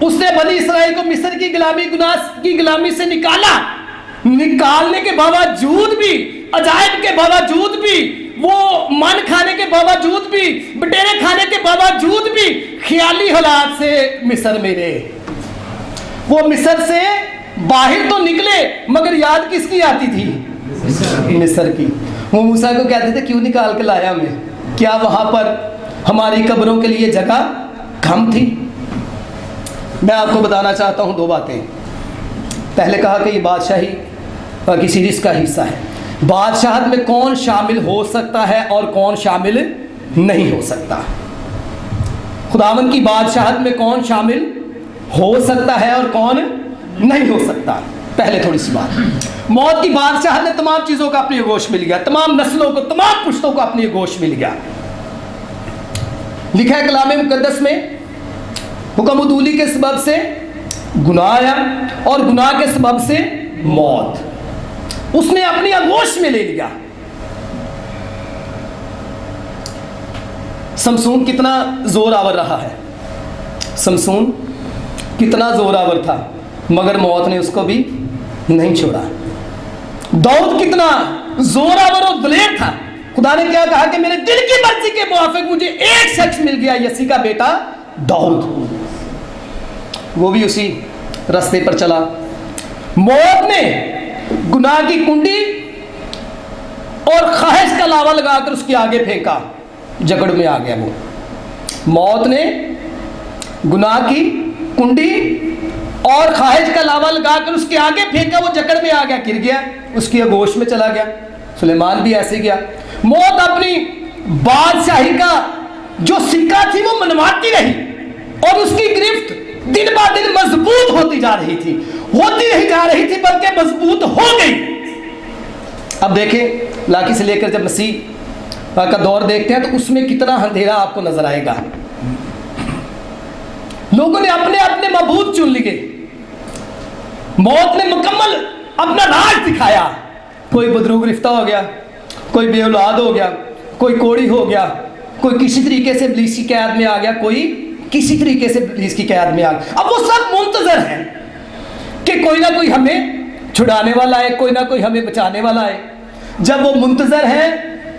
اس نے بنی اسرائیل کو مصر کی غلامی سے نکالنے کے باوجود بھی، عجائب کے باوجود بھی، وہ من کھانے کے باوجود بھی، بٹیرے کھانے کے باوجود بھی خیالی حالات سے مصر میں رہے. وہ مصر سے باہر تو نکلے مگر یاد کس کی آتی تھی؟ مصر کی. وہ موسیٰ کو کہتے تھے کیوں نکال کے لایا ہمیں؟ کیا وہاں پر ہماری قبروں کے لیے جگہ کم تھی؟ میں آپ کو بتانا چاہتا ہوں 2 باتیں. پہلے کہا کہ یہ بادشاہی کی سیریز کا حصہ ہے. بادشاہت میں کون شامل ہو سکتا ہے اور کون شامل نہیں ہو سکتا. خداوند کی بادشاہت میں کون شامل ہو سکتا ہے اور کون نہیں ہو سکتا. پہلے تھوڑی سی بات، موت کی بادشاہت نے تمام چیزوں کا اپنی گوش مل گیا، تمام نسلوں کو، تمام پشتوں کو اپنی گوش مل گیا. لکھا ہے کلام مقدس میں حکم عدولی کے سبب سے گناہ آیا اور گناہ کے سبب سے موت اس نے اپنی آغوش میں لے لیا. سمسون کتنا زور آور رہا ہے، سمسون کتنا زور آور تھا مگر موت نے اس کو بھی نہیں چھوڑا. داؤد کتنا زور آور اور دلیر تھا، خدا نے کیا کہا کہ میرے دل کی مرضی کے موافق مجھے ایک شخص مل گیا، یسی کا بیٹا داؤد. وہ بھی اسی راستے پر چلا. موت نے گناہ کی کنڈی اور خواہش کا لاوا لگا کر اس کے آگے پھینکا، جکڑ میں آ گیا. وہ موت نے گناہ کی کنڈی اور خواہش کا لاوا لگا کر اس کے آگے پھینکا، وہ جکڑ میں آ گیا، گر گیا، اس کی آغوش میں چلا گیا. سلیمان بھی ایسے گیا. موت اپنی بادشاہی کا جو سکہ تھی وہ منواتی رہی اور اس کی گرفت دن بہ دن مضبوط ہوتی جا رہی تھی، بلکہ مضبوط ہو گئی. اب دیکھیں لاکی سے لے کر جب مسیح کا دور دیکھتے ہیں تو اس میں کتنا اندھیرا آپ کو نظر آئے گا. لوگوں نے اپنے اپنے معبود چن لیے. موت نے مکمل اپنا راج دکھایا. کوئی بدرو گرفتہ ہو گیا، کوئی بے اولاد ہو گیا، کوئی کوڑی ہو گیا، کوئی کسی طریقے سے ابلیس کی قید میں آ گیا، کوئی کسی طریقے سے ابلیس کی قید میں آ گیا. اب وہ سب منتظر ہیں کہ کوئی نہ کوئی ہمیں چھڑانے والا ہے، کوئی نہ کوئی ہمیں بچانے والا ہے. جب وہ منتظر ہیں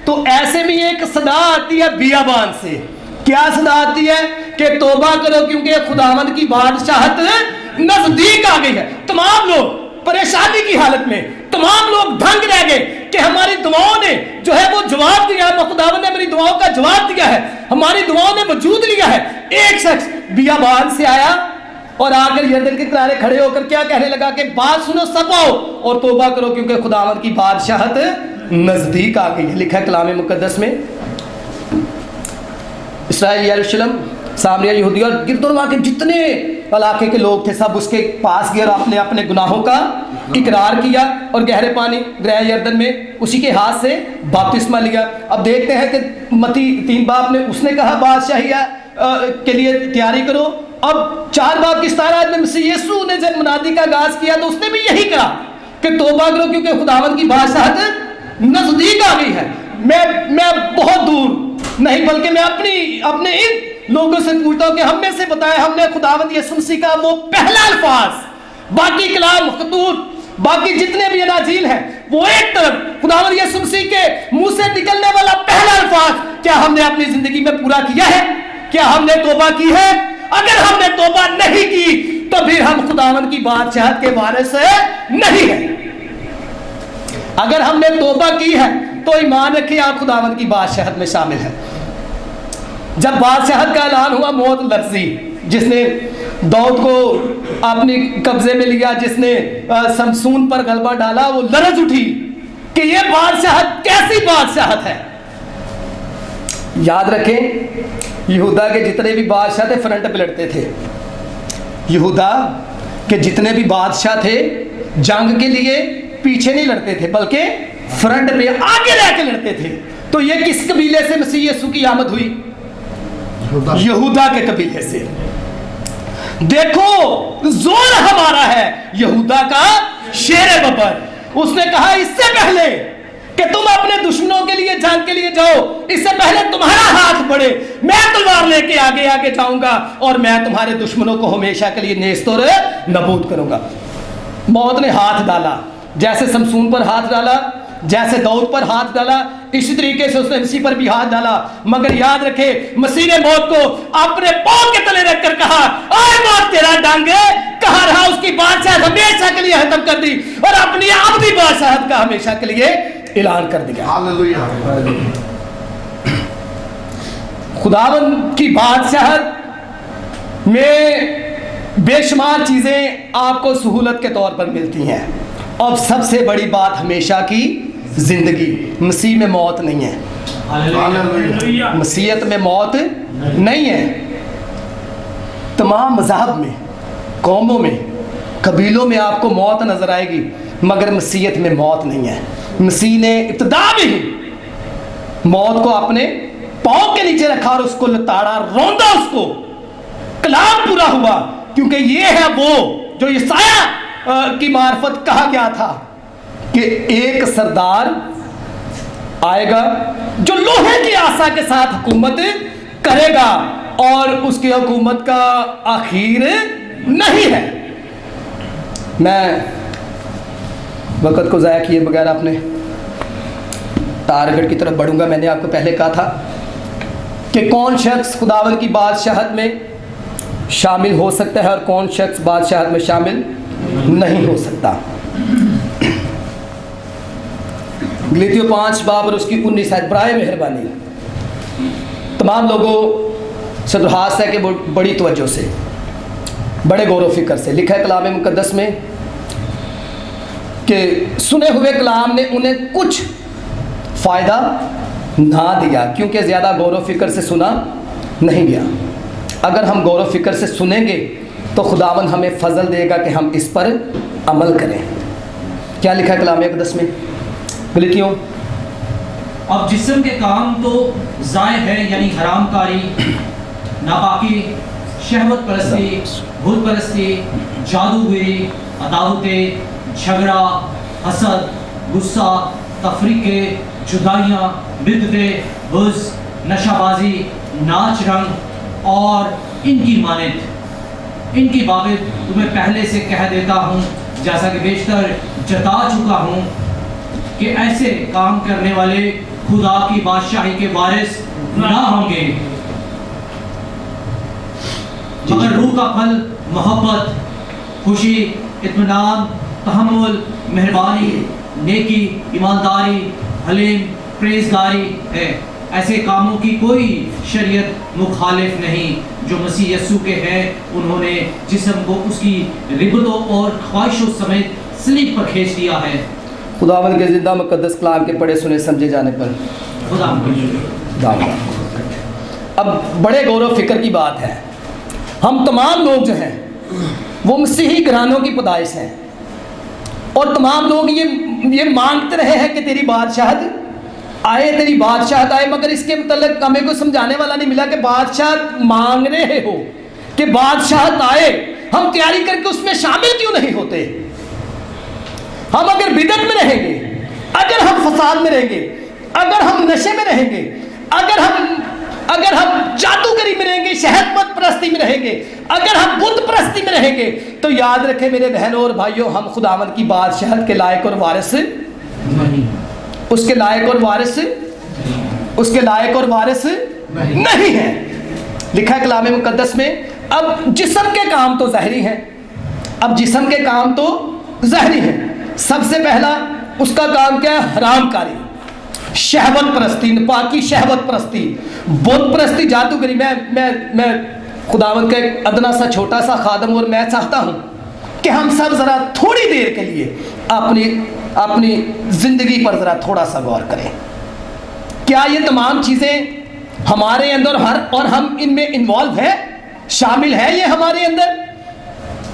تو ایسے میں ایک صدا آتی ہے بیابان سے. کیا صدا آتی ہے؟ کہ توبہ کرو کیونکہ خداوند کی بادشاہت نزدیک آ گئی ہے. تمام لوگ پریشانی کی حالت میں، تمام لوگ دھنگ رہ گئے کہ ہماری دعاؤں نے جو ہے وہ جواب دیا ہے، خداوند نے میری دعاؤں کا جواب دیا ہے، ہماری دعاؤں نے وجود لیا ہے. ایک شخص بیابان سے آیا اور آ کر یردن کے کنارے کھڑے ہو کر کیا کہنے لگا کہ بات سنو سب آؤ اور توبہ کرو کیونکہ خداوند کی بادشاہت نزدیک آ گئی ہے. لکھا ہے کلام مقدس میں اسرائیل، یروشلم، سامریہ، یہودیہ اور گرد و نواح کے جتنے علاقے کے لوگ تھے سب اس کے پاس گئے اور اپنے اپنے گناہوں کا اقرار کیا اور گہرے پانی گرہ یردن میں اسی کے ہاتھ سے بپتسمہ لیا. اب دیکھتے ہیں کہ متی 3 باب نے اس نے کہا بادشاہیہ کے لیے تیاری کرو. اب 4 باب کی 17 آیت میں مسیح یسوع نے جب منادی کا آغاز کیا تو اس نے بھی یہی کہا کہ توبہ کرو کیونکہ خداوند کی بادشاہت نزدیک آ گئی ہے. میں بہت دور نہیں بلکہ میں اپنے ان لوگوں سے پوچھتا ہوں کہ ہم میں سے بتائیں ہم نے خداوند یسوع مسیح کا وہ پہلا الفاظ، باقی کلام خطوط، باقی جتنے بھی اناجیل ہیں وہ ایک طرف، خداوند یسوع مسیح کے منہ سے نکلنے والا پہلا الفاظ کیا ہم نے اپنی زندگی میں پورا کیا ہے؟ کیا ہم نے توبہ کی ہے؟ اگر ہم نے توبہ نہیں کی تو پھر ہم خداوند کی بادشاہت کے وارث نہیں ہیں. اگر ہم نے توبہ کی ہے تو ایمان رکھیں آپ خداوند کی بادشاہت میں شامل ہیں. جب بادشاہت کا اعلان ہوا موت لرزی، جس نے داؤد کو اپنے قبضے میں لیا، جس نے سمسون پر غلبہ ڈالا، وہ لرز اٹھی کہ یہ بادشاہت کیسی بادشاہت ہے. یاد رکھیں یہودا کے جتنے بھی بادشاہ تھے فرنٹ پہ لڑتے تھے. یہودا کے جتنے بھی بادشاہ تھے جنگ کے لیے پیچھے نہیں لڑتے تھے بلکہ فرنٹ پہ آگے رہ کے لڑتے تھے. تو یہ کس قبیلے سے مسیح یسوع کی آمد ہوئی؟ یہودا کے قبیلے سے. دیکھو زور ہمارا ہے یہودا کا شیر ببر. اس نے کہا اس سے پہلے کہ تم اپنے دشمنوں کے لیے جنگ کے لیے جاؤ، اس سے پہلے تمہارا ہاتھ بڑھے، میں تلوار لے کے آگے آگے جاؤں گا اور میں تمہارے دشمنوں کو ہمیشہ کے لیے نیست اور نابود کروں گا۔ موت نے ہاتھ ڈالا، جیسے سمسون پر ہاتھ ڈالا، جیسے داؤد پر ہاتھ ڈالا، اسی طریقے سے اس نے مسیح پر بھی ہاتھ ڈالا۔ مگر یاد رکھے مسیح نے موت کو اپنے پاؤں کے تلے رکھ کر کہا، اے موت تیرا ڈنگ کہاں رہا، اس کی بادشاہت ہمیشہ کے لیے ختم کر دی اور اپنی ابدی بادشاہت کا ہمیشہ کے لیے اعلان کر دیا۔ خداوند کی بادشاہت میں بے شمار چیزیں آپ کو سہولت کے طور پر ملتی ہیں، اور سب سے بڑی بات ہمیشہ کی زندگی۔ مسیح میں موت نہیں ہے، مسیحیت میں موت نہیں ہے۔ تمام مذاہب میں، قوموں میں، قبیلوں میں آپ کو موت نظر آئے گی، مگر مسیحیت میں موت نہیں ہے۔ مسیح نے ابتدا میں ہی موت کو اپنے پاؤں کے نیچے رکھا اور اس کو لتاڑا، روندا اس کو، کلام پورا ہوا، کیونکہ یہ ہے وہ جو یسایہ کی معرفت کہا گیا تھا کہ ایک سردار آئے گا جو لوہے کی آسا کے ساتھ حکومت کرے گا اور اس کی حکومت کا آخر نہیں ہے۔ میں وقت کو ضائع کیے بغیر اپنے ٹارگٹ کی طرف بڑھوں گا۔ میں نے آپ کو پہلے کہا تھا کہ کون شخص خداوند کی بادشاہت میں شامل ہو سکتا ہے اور کون شخص بادشاہت میں شامل نہیں ہو سکتا۔ گلیتیوں 5 باب اور اس کی 19 آیت، برائے مہربانی تمام لوگوں سے درخواست ہے کہ وہ بڑی توجہ سے، بڑے غور و فکر سے، لکھا ہے کلام مقدس میں کہ سنے ہوئے کلام نے انہیں کچھ فائدہ نہ دیا، کیونکہ زیادہ غور و فکر سے سنا نہیں گیا۔ اگر ہم غور و فکر سے سنیں گے تو خداوند ہمیں فضل دے گا کہ ہم اس پر عمل کریں۔ کیا لکھا ہے کلام مقدس میں؟ غلطیوں، اب جسم کے کام تو ضائع ہے، یعنی حرام کاری، ناپاکی، شہوت پرستی، بت پرستی، جادوگری، عداوتیں، جھگڑا، حسد، غصہ، تفریقے، جدائیاں، بدعتیں، بغض، نشہ بازی، ناچ رنگ اور ان کی مانند۔ ان کی بابت تمہیں پہلے سے کہہ دیتا ہوں، جیسا کہ بیشتر جتا چکا ہوں، کہ ایسے کام کرنے والے خدا کی بادشاہی کے وارث نہ ہوں گے۔ مگر روح کا پھل محبت، خوشی، اطمینان، تحمل، مہربانی، نیکی، ایمانداری، حلیم، پرہیزگاری ہے۔ ایسے کاموں کی کوئی شریعت مخالف نہیں۔ جو مسیح یسوع کے ہیں، انہوں نے جسم کو اس کی رغبتوں اور خواہشوں سمیت صلیب پر کھینچ دیا ہے۔ خداوند کے زندہ مقدس کلام کے پڑھے سنے سمجھے جانے پر خدا اب بڑے غور و فکر کی بات ہے۔ ہم تمام لوگ جو ہیں وہ مسیحی گھرانوں کی پیدائش ہیں، اور تمام لوگ یہ مانگتے رہے ہیں کہ تیری بادشاہت آئے، تیری بادشاہت آئے، مگر اس کے متعلق ہمیں کوئی سمجھانے والا نہیں ملا کہ بادشاہت مانگ رہے ہو کہ بادشاہت آئے، ہم تیاری کر کے اس میں شامل کیوں نہیں ہوتے؟ ہم اگر بدعت میں رہیں گے، اگر ہم فساد میں رہیں گے، اگر ہم نشے میں رہیں گے، اگر ہم جادوگری میں رہیں گے، شہد مت پرستی میں رہیں گے، اگر ہم بت پرستی میں رہیں گے، تو یاد رکھیں میرے بہنوں اور بھائیوں، ہم خداوند کی بادشاہت کے لائق اور وارث اس کے لائق اور وارث نہیں ہیں۔ لکھا ہے کلام مقدس میں، اب جسم کے کام تو ظاہری ہیں، ظاہری ہیں۔ سب سے پہلا اس کا کام کیا ہے؟ حرام کاری، شہوت پرستی، نپاکی، شہوت پرستی، بت پرستی، جادوگری۔ میں خداوند کا ایک ادنا سا چھوٹا سا خادم، اور میں چاہتا ہوں کہ ہم سب ذرا تھوڑی دیر کے لیے اپنی زندگی پر ذرا تھوڑا سا غور کریں۔ کیا یہ تمام چیزیں ہمارے اندر اور ہم ان میں انوالو ہیں، شامل ہیں یہ ہمارے اندر؟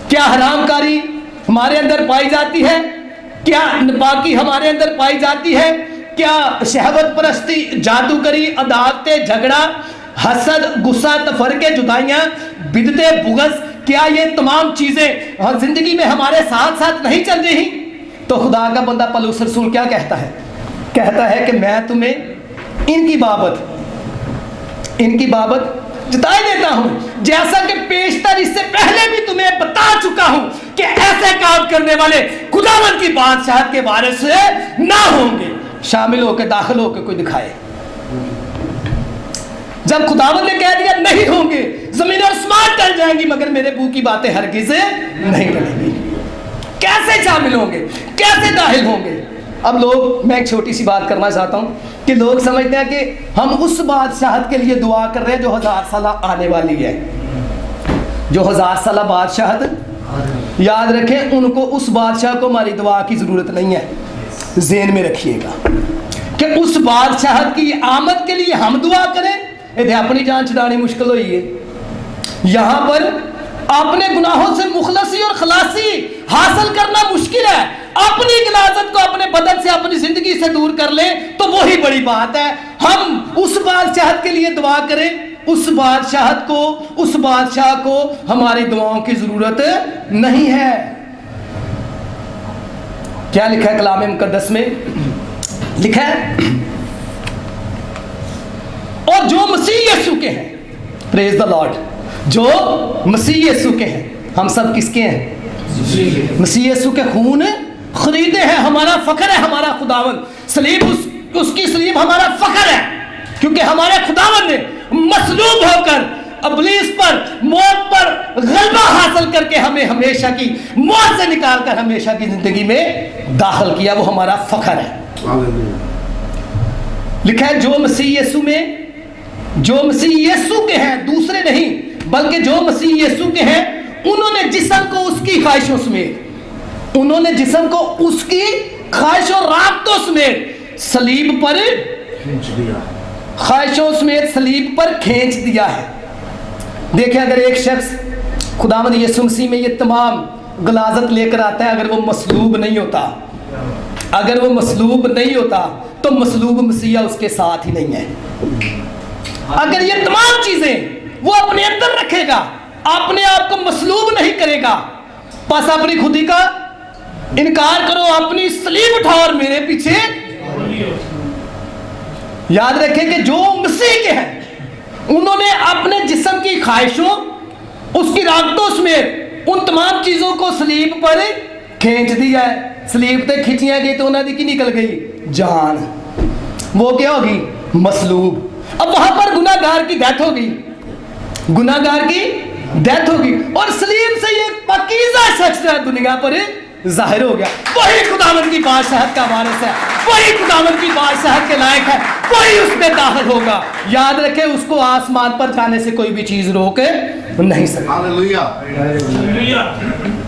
کیا حرام کاری ہمارے اندر پائی جاتی ہے؟ کیا نپاکی ہمارے اندر پائی جاتی ہے؟ کیا شہوت پرستی، جادوگری، عداوتیں، جھگڑا، حسد، غصہ، تفرقے، جدائیاں، بدعتیں، بغض، کیا یہ تمام چیزیں زندگی میں ہمارے ساتھ ساتھ نہیں چل رہی؟ تو خدا کا بندہ پولس رسول کیا کہتا ہے؟ کہتا ہے کہ میں تمہیں ان کی بابت جتا دیتا ہوں جیسا کہ پیشتر اس سے پہلے بھی تمہیں بتا چکا ہوں کہ ایسے کام کرنے والے خداوند کی بادشاہت کے وارث نہ ہوں گے. شامل ہو کے داخل ہو کے کوئی دکھائے. جب خداوند نے کہہ دیا نہیں ہوں گے, زمین اور آسمان ٹل جائیں گی مگر میرے بو کی باتیں ہرگز نہیں ٹلیں گی. کیسے شامل ہوں گے, کیسے داخل ہوں گے؟ اب لوگ, میں ایک چھوٹی سی بات کرنا چاہتا ہوں کہ لوگ سمجھتے ہیں کہ ہم اس بادشاہت کے لیے دعا کر رہے ہیں جو 1000 سالہ آنے والی ہے. جو 1000 سالہ بادشاہت, یاد رکھیں ان کو, اس بادشاہ کو ہماری دعا کی ضرورت نہیں ہے. ذہن میں رکھیے گا کہ اس بادشاہت کی آمد کے لیے ہم دعا کریں. یہ اپنی جان چھڑانی مشکل ہوئی ہے. یہاں پر اپنے گناہوں سے مخلصی اور خلاصی حاصل کرنا مشکل ہے. اپنی غلاظت کو اپنے بدن سے, اپنی زندگی سے دور کر لیں تو وہی بڑی بات ہے. ہم اس بادشاہت کے لیے دعا کریں, اس بادشاہ کو ہماری دعاؤں کی ضرورت نہیں ہے. کیا لکھا ہے کلام مقدس میں؟ لکھا ہے اور جو مسیح یسوع کے ہیں, پریز دا لارڈ, جو مسیح یسوع کے ہیں. ہم سب کس کے ہیں؟ مسیح یسوع کے خون خریدے ہیں. ہمارا فخر ہے ہمارا خداوند. صلیب, اس کی صلیب ہمارا فخر ہے, کیونکہ ہمارے خداوند نے مصلوب ہو کر ابلیس پر, موت پر غلبہ حاصل کر کے ہمیں ہمیشہ کی موت سے نکال کر ہمیشہ کی زندگی میں داخل کیا. وہ ہمارا فخر ہے. لکھا ہے جو مسیح یسوع کے ہیں, دوسرے نہیں بلکہ جو مسیح یسوع کے ہیں, انہوں نے جسم کو اس کی خواہشوں رابطوں سمیت صلیب پر کھینچ دیا ہے. دیکھیں اگر ایک شخص خداوند یسوع مسیح میں یہ تمام غلاظت لے کر آتا ہے, اگر وہ مصلوب نہیں ہوتا تو مصلوب مسیح اس کے ساتھ ہی نہیں ہے. اگر یہ تمام چیزیں وہ اپنے اندر رکھے گا, اپنے آپ کو مصلوب نہیں کرے گا, بس اپنی خودی کا انکار کرو, اپنی صلیب اٹھاؤ اور میرے پیچھے. یاد رکھیں کہ جو مسیح کے ہیں انہوں نے اپنے جسم کی خواہشوں, اس کی رغبتوں سمیت ان تمام چیزوں کو صلیب پر کھینچ دیا ہے. صلیب تے کھینچیاں گئی تو انہوں نے کی نکل گئی جان. وہ کیا ہوگی؟ مصلوب. اب وہاں پر گناہگار کی ڈیتھ ہوگی اور صلیب سے یہ پاکیزہ شخص دنیا پر ظاہر ہو گیا. وہی خداوند کی بادشاہت کا وارث ہے, وہی خداوند کی بادشاہت کے لائق ہے, وہی اس میں داخل ہوگا. یاد رکھیں اس کو آسمان پر جانے سے کوئی بھی چیز روک نہیں سکتی.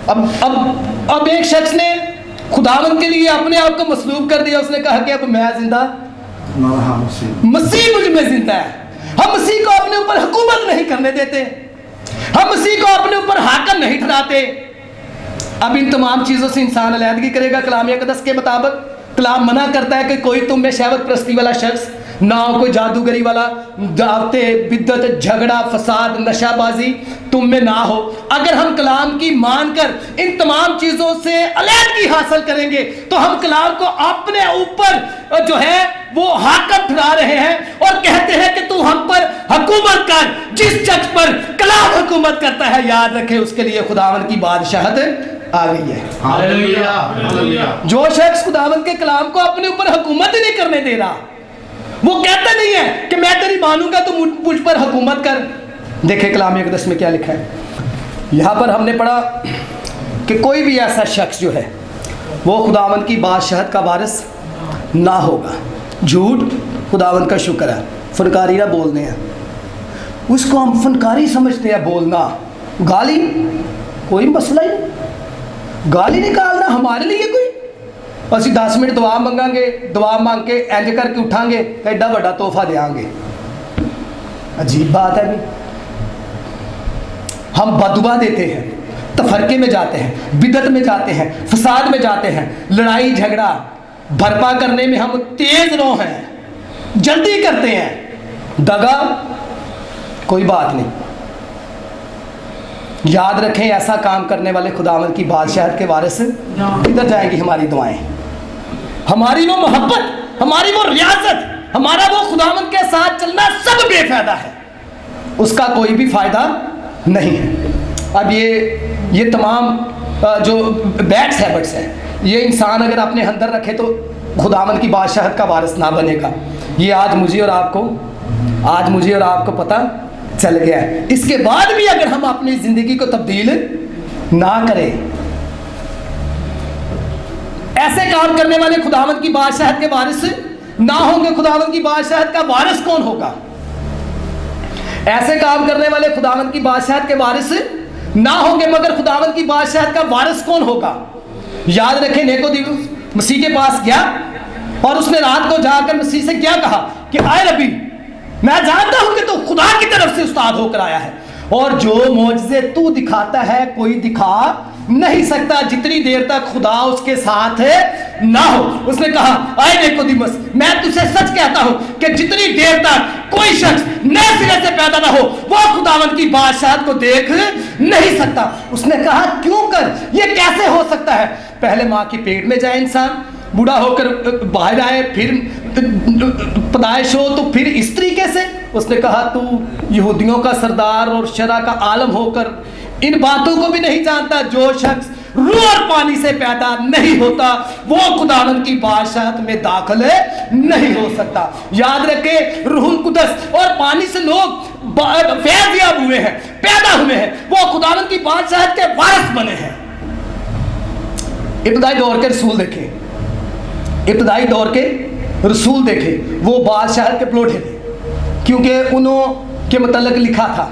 اب ایک شخص نے خداوند کے لیے اپنے آپ کو مصلوب کر دیا. اس نے کہا کہ اب میں زندہ, مسیح مجھ میں زندہ ہے. ہم مسیح کو اپنے اوپر حکومت نہیں کرنے دیتے, ہم مسیح کو اپنے اوپر حاکم نہیں ٹھہراتے. اب ان تمام چیزوں سے انسان علیحدگی کرے گا. کلام مقدس کے مطابق کلام منع کرتا ہے کہ کوئی تم میں شہوت پرستی والا شخص نہ ہو, کوئی جادوگری والا, دعوتیں, بدعت, جھگڑا, فساد, نشہ بازی تم میں نہ ہو. اگر ہم کلام کی مان کر ان تمام چیزوں سے علیحدگی حاصل کریں گے تو ہم کلام کو اپنے اوپر جو ہے وہ حاکم ٹھہرا رہے ہیں اور کہتے ہیں کہ تو ہم پر حکومت کر. جس شخص پر کلام حکومت کرتا ہے, یاد رکھے اس کے لیے خداوند کی بادشاہت آ گئی ہے. جو شخص خداوند کے کلام کو اپنے اوپر حکومت ہی نہیں کرنے دے رہا, وہ کہتا نہیں ہے کہ میں تیری مانوں گا تو مجھ پر حکومت کر. دیکھیں کلام مقدس میں کیا لکھا ہے. یہاں پر ہم نے پڑھا کہ کوئی بھی ایسا شخص جو ہے وہ خداوند کی بادشاہت کا وارث نہ ہوگا. جھوٹ, خداوند کا شکر ہے, فنکاری نہ بولنے ہیں, اس کو ہم فنکاری سمجھتے ہیں بولنا. گالی کوئی مسئلہ ہی نہیں, گالی نکالنا ہمارے لیے کوئی, اسی 10 منٹ دعا منگاں گے, دعا مانگ کے اینج کر کے اٹھاں گے تو ایڈا بڑا تحفہ دیاں گے. عجیب بات ہے. ہم بدعا دیتے ہیں, تفرقے میں جاتے ہیں, بدعت میں جاتے ہیں, فساد میں جاتے ہیں, لڑائی جھگڑا بھرپا کرنے میں ہم تیز رو ہیں, جلدی کرتے ہیں. دغا کوئی بات نہیں. یاد رکھیں ایسا کام کرنے والے خداوند کی بادشاہت کے وارث کدھر جائیں گی ہماری دعائیں, ہماری وہ محبت ہماری وہ ریاست, ہمارا وہ خداوند کے ساتھ چلنا سب بے فائدہ ہے, اس کا کوئی بھی فائدہ نہیں ہے. اب یہ تمام جو بیڈ ہیبٹس ہیں, یہ انسان اگر اپنے اندر رکھے تو خداوند کی بادشاہت کا وارث نہ بنے گا. یہ آج مجھے اور آپ کو پتہ چل گیا ہے. اس کے بعد بھی اگر ہم اپنی زندگی کو تبدیل نہ کریں, ایسے کام کرنے والے خداوند کی بادشاہت کے وارث نہ ہوں گے. خداوند کی بادشاہت کا وارث کون ہوگا؟ ایسے کام کرنے والے خداوند کی بادشاہت کے وارث نہ ہوں گے, مگر خداوند کی بادشاہت کا وارث کون ہوگا؟ یاد رکھیں, نیکودیموس مسیح کے پاس گیا اور اس نے رات کو جا کر مسیح سے کیا کہا کہ اے ربی, میں جانتا ہوں کہ تو خدا کی طرف سے استاد ہو کر آیا ہے, اور جو معجزے تو دکھاتا ہے کوئی دکھا نہیں سکتا جتنی دیر تک خدا اس کے ساتھ نہ ہو. اس نے کہا اے نیکودیموس, میں تجھے سچ کہتا ہوں کہ جتنی دیر تک کوئی شخص نئے سرے سے پیدا نہ ہو وہ خداوند کی بادشاہت کو دیکھ نہیں سکتا. اس نے کہا کیوں کر, یہ کیسے ہو سکتا ہے؟ پہلے ماں کی پیٹ میں جائے انسان, بوڑھا ہو کر باہر آئے, پھر پیدائش ہو, تو پھر اس طریقے سے. اس نے کہا تو یہودیوں کا سردار اور شرع کا عالم ہو کر ان باتوں کو بھی نہیں جانتا؟ جو شخص روح اور پانی سے پیدا نہیں ہوتا وہ خداوند کی بادشاہت میں داخل نہیں ہو سکتا. یاد رکھیں, روح القدس اور پانی سے لوگ فیض یاب ہوئے ہیں, پیدا ہوئے ہیں, وہ خداوند کی بادشاہت کے وارث بنے ہیں. ابتدائی دور کے رسول دیکھیں, ابتدائی دور کے رسول دیکھیں, وہ بادشاہت کے پلوٹے تھے, کیونکہ انہوں کے متعلق لکھا تھا.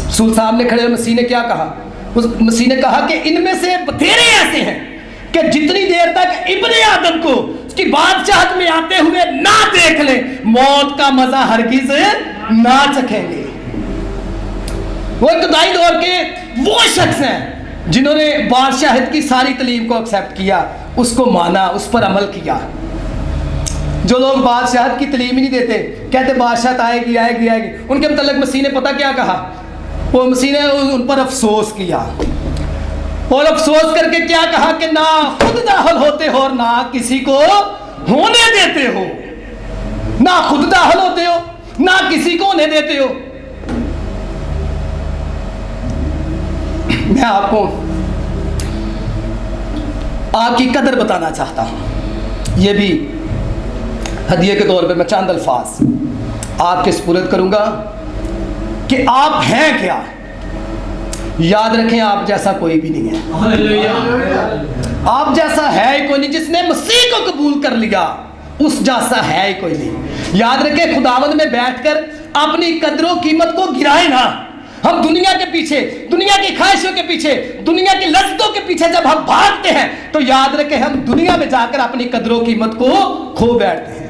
رسول صاحب نے کھڑے مسیح نے کیا کہا؟ مسیح نے کہا کہ ان میں سے بتھیرے ایسے ہیں کہ جتنی دیر تک ابن آدم کو اس کی بادشاہت میں آتے ہوئے نہ دیکھ لیں, موت کا مزہ ہرگز نہ چکھیں گے. وہ ابتدائی دور کے وہ شخص ہیں جنہوں نے بادشاہت کی ساری تعلیم کو ایکسیپٹ کیا, اس کو مانا, اس پر عمل کیا. جو لوگ بادشاہت کی تعلیم ہی نہیں دیتے, کہتے بادشاہت آئے گی آئے گی آئے گی, ان کے متعلق مسیح نے پتہ کیا کہا؟ وہ مسیح نے ان پر افسوس کیا, اور افسوس کر کے کیا کہا کہ نہ خود داخل ہوتے ہو اور نہ کسی کو ہونے دیتے ہو. نہ خود داخل ہوتے ہو, نہ کسی کو ہونے دیتے ہو. میں آپ کو آپ کی قدر بتانا چاہتا ہوں. یہ بھی ہدیے کے طور پہ میں چند الفاظ آپ کے سپرد کروں گا کہ آپ ہیں کیا. یاد رکھیں, آپ جیسا کوئی بھی نہیں ہے. آپ جیسا ہے ہی کوئی نہیں. جس نے مسیح کو قبول کر لیا اس جیسا ہے ہی کوئی نہیں. یاد رکھیں, خداوند میں بیٹھ کر اپنی قدر و قیمت کو گرائیں نہ. ہم دنیا کے پیچھے, دنیا کی خواہشوں کے پیچھے, دنیا کی لذتوں کے پیچھے جب ہم بھاگتے ہیں تو یاد رکھیں ہم دنیا میں جا کر اپنی قدر و قیمت کو کھو بیٹھتے ہیں.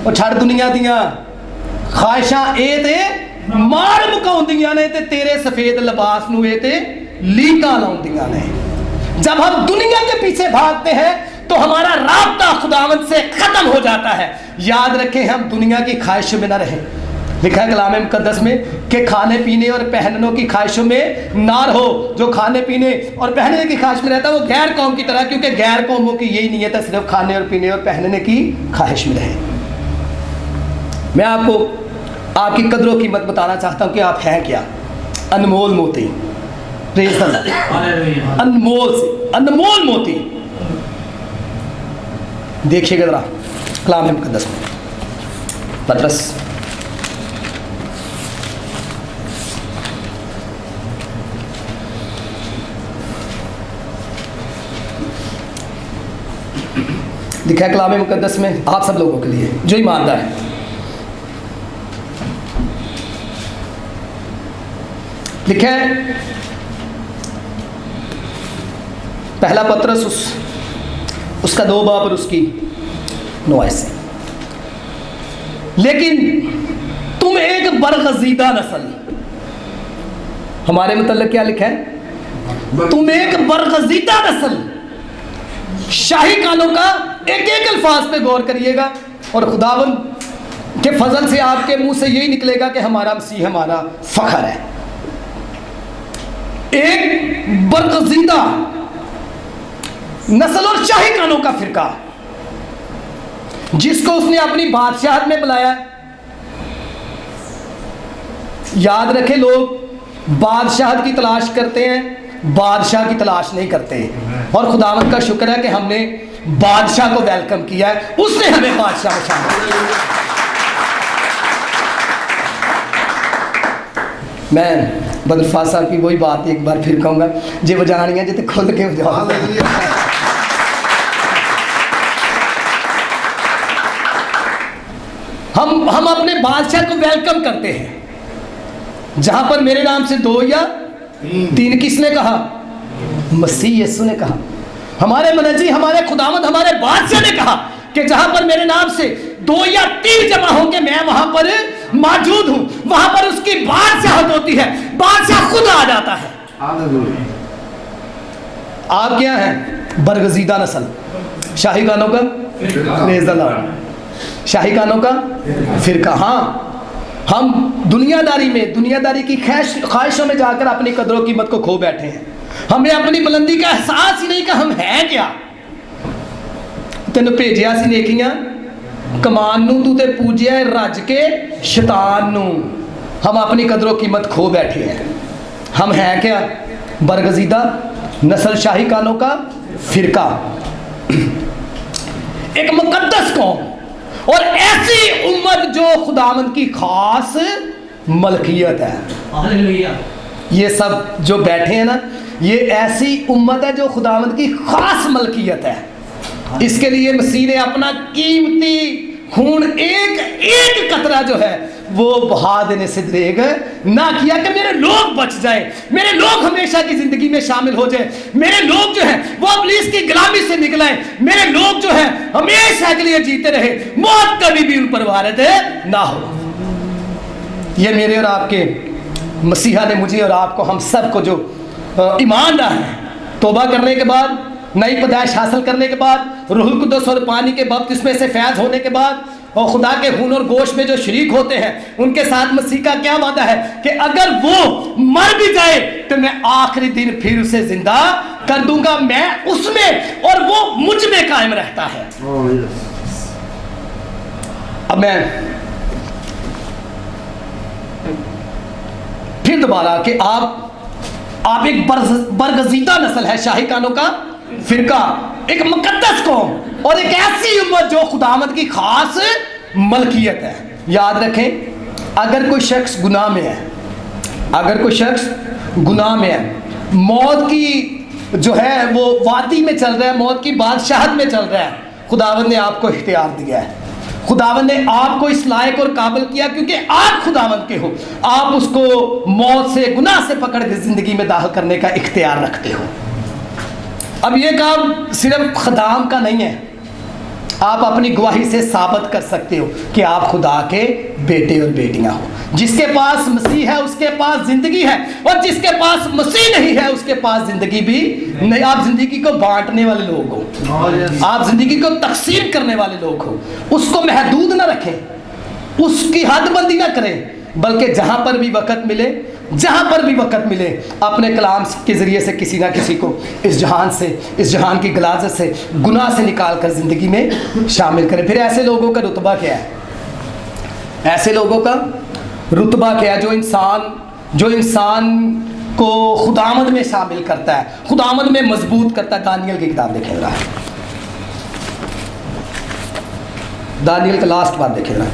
اور چھڑ دنیا دیاں خواہشاں اے تے مار مکاؤندیاں نے, تے تیرے سفید لباس نو اے تے لیکاں لاؤندیاں نے. جب ہم دنیا کے پیچھے بھاگتے ہیں تو ہمارا رابطہ خداوند سے ختم ہو جاتا ہے. یاد رکھیں ہم دنیا کی خواہشوں میں نہ رہیں. لکھا ہے کلام مقدس میں کہ کھانے پینے اور پہننے کی خواہشوں میں نہ رہو. جو کھانے پینے اور پہننے کی خواہش میں رہتا ہے وہ غیر قوم کی طرح, کیونکہ غیر قوموں کی یہی نیت ہے صرف کھانے اور پینے اور پہننے کی خواہش میں رہے. میں آپ کو آپ کی قدر و قیمت بتانا چاہتا ہوں کہ آپ ہیں کیا. انمول موتی, انمول سے انمول موتی. دیکھیے گا ذرا کلام مقدس میں پطرس لکھا ہے کلام مقدس میں آپ سب لوگوں کے لیے جو ایماندار ہے. لکھا ہے پہلا پطرس اس کا 2 باب اور اس کی 9 سے, لیکن تم ایک برگزیدہ نسل. ہمارے متعلق کیا لکھا ہے؟ تم ایک برگزیدہ نسل. شاہی کانوں کا ایک ایک الفاظ پہ غور کریے گا اور خداوند کے فضل سے آپ کے منہ سے یہی نکلے گا کہ ہمارا مسیح ہمارا فخر ہے. ایک برگزیدہ نسل اور شاہی کانوں کا فرقہ. جس کو اس نے اپنی بادشاہت میں بلایا. یاد رکھیں لوگ بادشاہت کی تلاش کرتے ہیں, بادشاہ کی تلاش نہیں کرتے. اور خداوند کا شکر ہے کہ ہم نے بادشاہ کو ویلکم کیا ہے, اس نے ہمیں بادشاہ میں شامل کیا. میں بدر فاضل صاحب کی وہی بات ایک بار پھر کہوں گا, جی بجانی ہے جی کھل کے بجاؤ. ہم اپنے بادشاہ کو ویلکم کرتے ہیں. جہاں پر میرے نام سے 2 یا 3, کس نے کہا؟ مسیح یسوع نے کہا. ہمارے منجی, ہمارے خداوند, ہمارے بادشاہ نے کہا کہ جہاں پر میرے نام سے 2 یا 3 جمع ہوں گے میں وہاں پر موجود ہوں. وہاں پر اس کی بادشاہت ہوتی ہے, بادشاہ خود آ جاتا ہے. آپ کیا ہیں؟ برگزیدہ نسل, شاہی کانوں کا شاہی کانوں کا فرقہ. ہاں, ہم دنیا داری کی خواہشوں میں جا کر اپنی قدر و قیمت کو کھو بیٹھے ہیں. ہمیں اپنی بلندی کا احساس ہی نہیں کہ ہم ہیں کیا. تینوں بھیجیا سی نیکیاں کمان نو, تو تے پوجیا رج کے شیطان نو. ہم اپنی قدر و قیمت کھو بیٹھے ہیں. ہم ہیں کیا؟ برگزیدہ نسل, شاہی کانوں کا فرقہ, ایک مقدس قوم اور ایسی امت جو خداوند کی خاص ملکیت ہے. ہاللویہ. یہ سب جو بیٹھے ہیں نا, یہ ایسی امت ہے جو خداوند کی خاص ملکیت ہے. اس کے لیے مسیح نے اپنا قیمتی خون ایک ایک قطرہ جو ہے وہ بہا دینے سے دریغ نہ کیا کہ میرے لوگ بچ جائیں, میرے لوگ ہمیشہ کی زندگی میں شامل ہو جائیں, میرے لوگ جو ہیں وہ ابلیس کی غلامی سے نکلائیں, میرے لوگ جو ہیں ہمیشہ کے لیے جیتے رہے, موت کبھی بھی ان پر وارد نہ ہو. یہ میرے اور آپ کے مسیحا نے مجھے اور آپ کو, ہم سب کو جو ایمان رہا ہے, توبہ کرنے کے بعد, نئی پیدائش حاصل کرنے کے بعد, روح القدس اور پانی کے بپتسمے سے فیض ہونے کے بعد, اور خدا کے خون اور گوشت میں جو شریک ہوتے ہیں, ان کے ساتھ مسیح کا کیا وعدہ ہے کہ اگر وہ مر بھی جائے تو میں آخری دن پھر اسے زندہ کر دوں گا. میں اس میں اور وہ مجھ میں قائم رہتا ہے. اب میں پھر دوبارہ کہ آپ ایک برگزیدہ نسل ہے, شاہی کانوں کا فرقہ, ایک مقدس قوم اور ایک ایسی امت جو خداوند کی خاص ملکیت ہے. یاد رکھیں, اگر کوئی شخص گناہ میں ہے, اگر کوئی شخص گناہ میں ہے, موت کی جو ہے وہ وادی میں چل رہا ہے, موت کی بادشاہت میں چل رہا ہے, خداوند نے آپ کو اختیار دیا ہے. خداوند نے آپ کو اس لائق اور قابل کیا کیونکہ آپ خداوند کے ہو. آپ اس کو موت سے, گناہ سے پکڑ کے زندگی میں داخل کرنے کا اختیار رکھتے ہو. اب یہ کام صرف خدام کا نہیں ہے, آپ اپنی گواہی سے ثابت کر سکتے ہو کہ آپ خدا کے بیٹے اور بیٹیاں ہو. جس کے پاس مسیح ہے اس کے پاس زندگی ہے, اور جس کے پاس مسیح نہیں ہے اس کے پاس زندگی بھی نہیں. آپ زندگی کو بانٹنے والے لوگ ہو, آپ زندگی کو تقسیم کرنے والے لوگ ہو. اس کو محدود نہ رکھیں, اس کی حد بندی نہ کریں, بلکہ جہاں پر بھی وقت ملے, جہاں پر بھی وقت ملے, اپنے کلام کے ذریعے سے کسی نہ کسی کو اس جہان کی غلاظت سے, گناہ سے نکال کر زندگی میں شامل کریں. پھر ایسے لوگوں کا رتبہ کیا ہے؟ ایسے لوگوں کا رتبہ کیا ہے جو انسان کو خداوند میں شامل کرتا ہے, خداوند میں مضبوط کرتا ہے. دانیل کی کتاب دیکھیں ذرا, دانیل کا لاسٹ بات دیکھیں ذرا,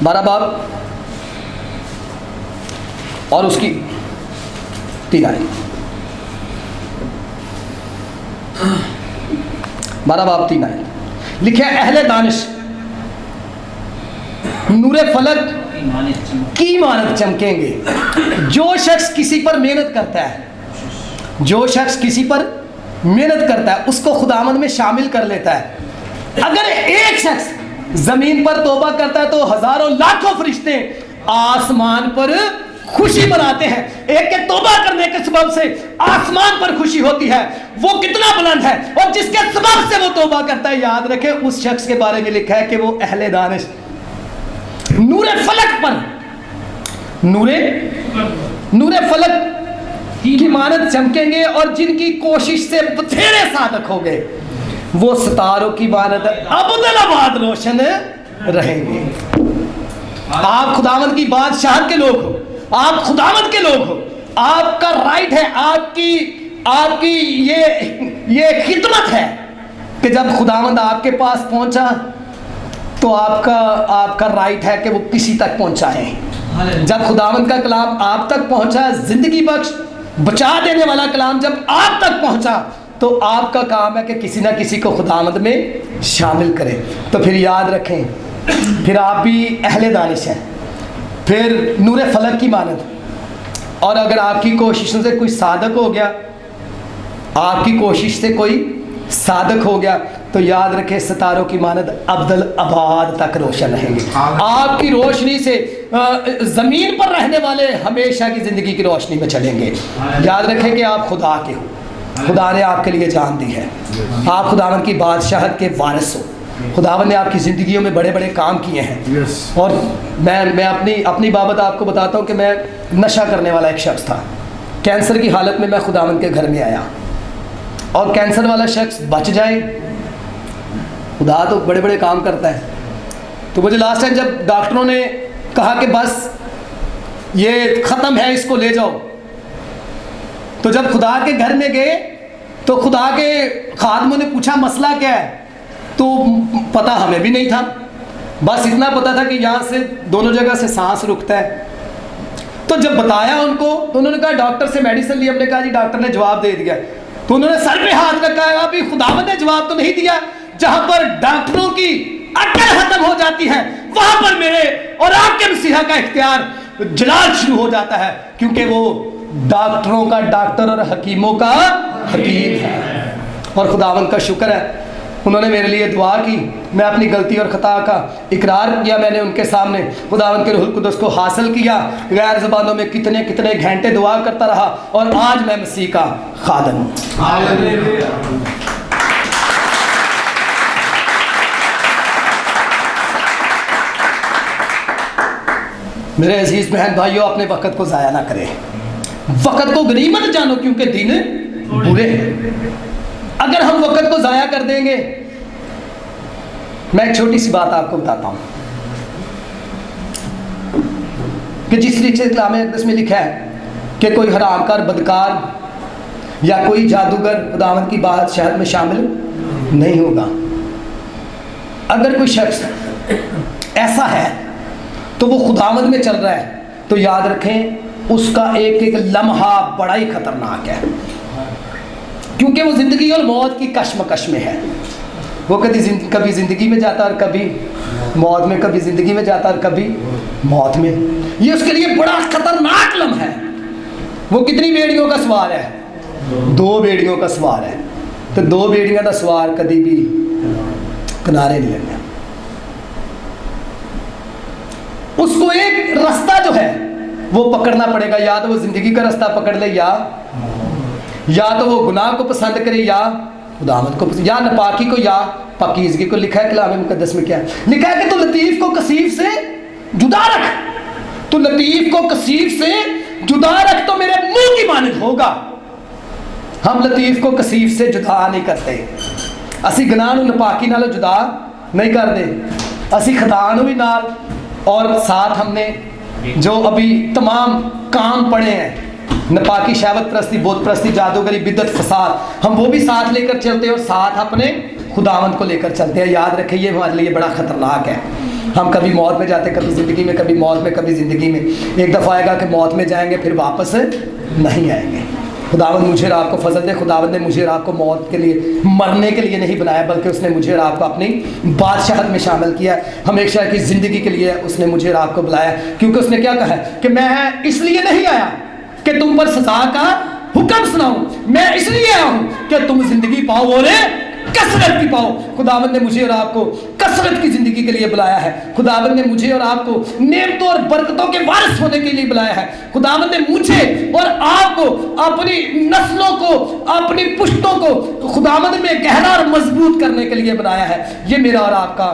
12 باب اور اس کی 3 آیت. 12 باب 3 آیت لکھے, اہل دانش نور فلک کی مانند چمکیں گے. جو شخص کسی پر محنت کرتا ہے, جو شخص کسی پر محنت کرتا ہے اس کو خداوند میں شامل کر لیتا ہے. اگر ایک شخص زمین پر توبہ کرتا ہے تو ہزاروں لاکھوں فرشتے آسمان پر خوشی مناتے ہیں. ایک کے توبہ کرنے کے سبب سے آسمان پر خوشی ہوتی ہے. وہ کتنا بلند ہے, اور جس کے سبب سے وہ توبہ کرتا ہے, یاد رکھیں اس شخص کے بارے میں لکھا ہے کہ وہ اہل دانش نور فلک پر, نور فلک کی مانند چمکیں گے اور جن کی کوشش سے بتھیرے صادق ہو گئے وہ ستاروں کی مانند ابدالآباد روشن رہیں گے۔ آپ خداوند کی بادشاہت کے لوگ ہو، آپ خداوند کے لوگ ہو، آپ کا رائٹ ہے، آپ کی یہ خدمت ہے کہ جب خداوند آپ کے پاس پہنچا تو آپ کا رائٹ ہے کہ وہ کسی تک پہنچائیں۔ جب خداوند کا کلام آپ تک پہنچا، زندگی بخش بچا دینے والا کلام جب آپ تک پہنچا تو آپ کا کام ہے کہ کسی نہ کسی کو خداوند میں شامل کریں۔ تو پھر یاد رکھیں، پھر آپ بھی اہل دانش ہیں، پھر نور فلک کی مانند، اور اگر آپ کی کوششوں سے کوئی صادق ہو گیا، آپ کی کوشش سے کوئی صادق ہو گیا تو یاد رکھیں ستاروں کی مانند ابدالآباد تک روشن رہیں گے۔ آپ کی روشنی سے زمین پر رہنے والے ہمیشہ کی زندگی کی روشنی میں چلیں گے۔ یاد رکھیں کہ آپ خدا کے ہو، خدا نے آپ کے لیے جان دی ہے، آپ خداوند کی بادشاہت کے وارث ہو، خداوند نے آپ کی زندگیوں میں بڑے بڑے کام کیے ہیں۔ اور میں اپنی بابت آپ کو بتاتا ہوں کہ میں نشہ کرنے والا ایک شخص تھا، کینسر کی حالت میں خداوند کے گھر میں آیا، اور کینسر والا شخص بچ جائے، خدا تو بڑے بڑے کام کرتا ہے۔ تو مجھے لاسٹ ٹائم جب ڈاکٹروں نے کہا کہ بس یہ ختم ہے، اس کو لے جاؤ، تو جب خدا کے گھر میں گئے تو خدا کے خادموں نے پوچھا مسئلہ کیا ہے، تو پتہ ہمیں بھی نہیں تھا، بس اتنا پتہ تھا کہ یہاں سے دونوں جگہ سے سانس رکتا ہے۔ تو جب بتایا ان کو تو انہوں نے کہا ڈاکٹر سے میڈیسن لی، ہم نے کہا جی ڈاکٹر نے جواب دے دیا، تو انہوں نے سر پہ ہاتھ رکھا ہے، ابھی خداوند نے جواب تو نہیں دیا۔ جہاں پر ڈاکٹروں کی عقل ختم ہو جاتی ہے وہاں پر میرے اور آپ کے مسیحا کا اختیار جلال شروع ہو جاتا ہے، کیونکہ وہ ڈاکٹروں کا ڈاکٹر اور حکیموں کا حکیم ہے۔ اور خداوند کا شکر ہے انہوں نے میرے لیے دعا کی، میں اپنی غلطی اور خطا کا اقرار کیا، میں نے ان کے سامنے خداوند کے روح القدس کو حاصل کیا، غیر زبانوں میں کتنے گھنٹے دعا کرتا رہا، اور آج میں مسیح کا خادم ہوں۔ میرے عزیز بہن بھائیوں، اپنے وقت کو ضائع نہ کریں، وقت کو غنیمت جانو کیونکہ دن برے ہیں۔ اگر ہم وقت کو ضائع کر دیں گے، میں ایک چھوٹی سی بات آپ کو بتاتا ہوں کہ جس طریقے سے کلام اقدس میں لکھا ہے کہ کوئی حرام کار، بدکار یا کوئی جادوگر خداوند کی بادشاہت میں شامل نہیں ہوگا۔ اگر کوئی شخص ایسا ہے تو وہ خداوند میں چل رہا ہے تو یاد رکھیں اس کا ایک لمحہ بڑا ہی خطرناک ہے، کیونکہ وہ زندگی اور موت کی کشمکش میں ہے۔ وہ کبھی زندگی میں جاتا اور کبھی موت میں، کبھی زندگی میں جاتا اور کبھی موت میں۔ یہ اس کے لیے بڑا خطرناک لمحہ ہے۔ وہ کتنی بیڑیوں کا سوار ہے؟ 2 بیڑیوں کا سوار ہے، تو 2 بیڑیاں کا سوار کبھی بھی کنارے نہیں لگا۔ اس کو ایک رستہ جو ہے وہ پکڑنا پڑے گا، یا تو وہ زندگی کا رستہ پکڑ لے، یا تو وہ گناہ کو پسند کرے، یا خداوند کو پسند، یا ناپاکی کو یا پاکیزگی کو۔ لکھا ہے کلام مقدس میں کیا ہے؟ لکھا ہے کہ تو لطیف کو کثیف سے جدا رکھ، تو لطیف کو کثیف سے جدا رکھ تو میرے منہ کی مانند ہوگا۔ ہم لطیف کو کثیف سے جدا نہیں کرتے، اسی گناہ نو ناپاکی نال جدا نہیں کرتے، اسی خدا نو بھی نال، اور ساتھ ہم نے جو ابھی تمام کام پڑے ہیں، ناپاکی، شہوت پرستی، بت پرستی، جادوگری، بدعت، فساد، ہم وہ بھی ساتھ لے کر چلتے ہیں اور ساتھ اپنے خداوند کو لے کر چلتے ہیں۔ یاد رکھیں یہ ہمارے لیے بڑا خطرناک ہے۔ ہم کبھی موت میں جاتے، کبھی زندگی میں، کبھی موت میں، کبھی زندگی میں۔ ایک دفعہ آئے گا کہ موت میں جائیں گے، پھر واپس نہیں آئیں گے۔ خداوند مجھے اور آپ کو فضل دے۔ خداوند نے مجھے اور آپ کو موت کے لیے، مرنے کے لیے نہیں بنایا، بلکہ اس نے مجھے اور آپ کو اپنی بادشاہت میں شامل کیا ہے۔ ہمیشہ کی زندگی کے لیے اس نے مجھے اور آپ کو بلایا، کیونکہ اس نے کیا کہا ہے کہ میں اس لیے نہیں آیا کہ تم پر سزا کا حکم سناؤں، میں اس لیے آیا ہوں کہ تم زندگی پاؤ اور کثرت کی پاؤ۔ خداوند نے مجھے اور آپ کو کثرت کی زندگی کے لیے بلایا ہے۔ خداوند نے مجھے اور آپ کو نعمتوں اور برکتوں کے وارث ہونے کے لیے بلایا ہے۔ خداوند نے مجھے اور آپ کو اپنی نسلوں کو، اپنی پشتوں کو خداوند میں گہرا اور مضبوط کرنے کے لیے بنایا ہے۔ یہ میرا اور آپ کا